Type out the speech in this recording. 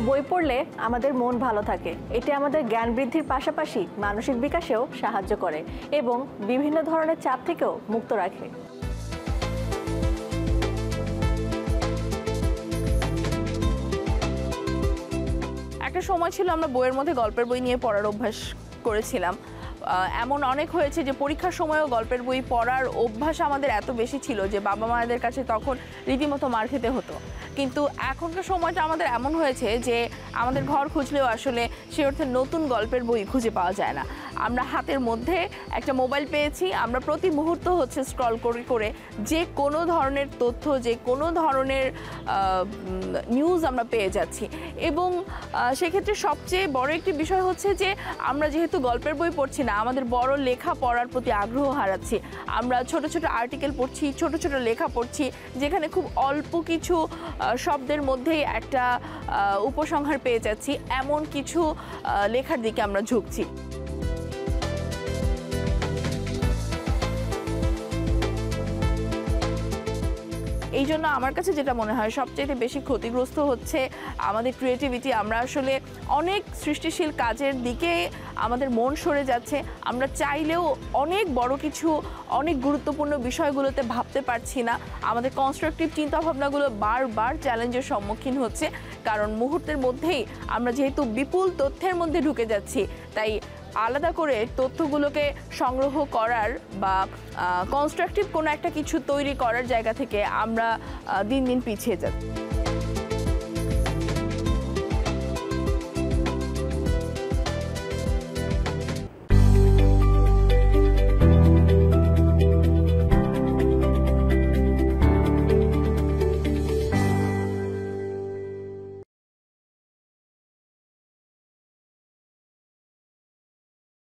বই পড়লে আমাদের মন ভালো থাকে। এটি আমাদের জ্ঞান বৃদ্ধির পাশাপাশি মানসিক বিকাশেও সাহায্য করে এবং বিভিন্ন ধরনের চাপ থেকেও মুক্ত রাখে। একটা সময় ছিল আমরা বইয়ের মধ্যে গল্পের বই নিয়ে পড়ার অভ্যাস করেছিলাম। এমন অনেক হয়েছে যে পরীক্ষার সময়ও গল্পের বই পড়ার অভ্যাস আমাদের এত বেশি ছিল যে বাবা মায়েদের কাছে তখন রীতিমতো মার খেতে হতো। কিন্তু এখনকার সময়টা আমাদের এমন হয়েছে যে আমাদের ঘর খুঁজলেও আসলে সে অর্থে নতুন গল্পের বই খুঁজে পাওয়া যায় না। আমরা হাতের মধ্যে একটা মোবাইল পেয়েছি, আমরা প্রতি মুহূর্ত স্ক্রল করে করে যে কোনো ধরনের তথ্য, যে কোনো ধরনের নিউজ আমরা পেয়ে যাচ্ছি। এবং সেক্ষেত্রে সবচেয়ে বড় একটি বিষয় হচ্ছে যে আমরা যেহেতু গল্পের বই পড়ছি না, আমাদের বড় লেখা পড়ার প্রতি আগ্রহ হারাচ্ছি। আমরা ছোট ছোট আর্টিকেল পড়ছি, ছোট ছোট লেখা পড়ছি, যেখানে খুব অল্প কিছু শব্দের মধ্যেই একটা উপসংহার পেয়ে যাচ্ছি, এমন কিছু লেখার দিকে আমরা ঝুঁকছি। এই জন্য আমার কাছে যেটা মনে হয় সবচেয়ে বেশি ক্ষতিগ্রস্ত হচ্ছে আমাদের ক্রিয়েটিভিটি। আমরা আসলে অনেক সৃষ্টিশীল কাজের দিকে আমাদের মন সরে যাচ্ছে। আমরা চাইলেও অনেক বড় কিছু, অনেক গুরুত্বপূর্ণ বিষয়গুলোতে ভাবতে পারছি না। আমাদের কনস্ট্রাকটিভ চিন্তাভাবনাগুলো বারবার চ্যালেঞ্জের সম্মুখীন হচ্ছে, কারণ মুহূর্তের মধ্যেই আমরা যেহেতু বিপুল তথ্যের মধ্যে ঢুকে যাচ্ছি, তাই আলাদা করে তথ্যগুলোকে সংগ্রহ করার বা কনস্ট্রাকটিভ কোনো একটা কিছু তৈরি করার জায়গা থেকে আমরা দিন দিন পিছিয়ে যাচ্ছি।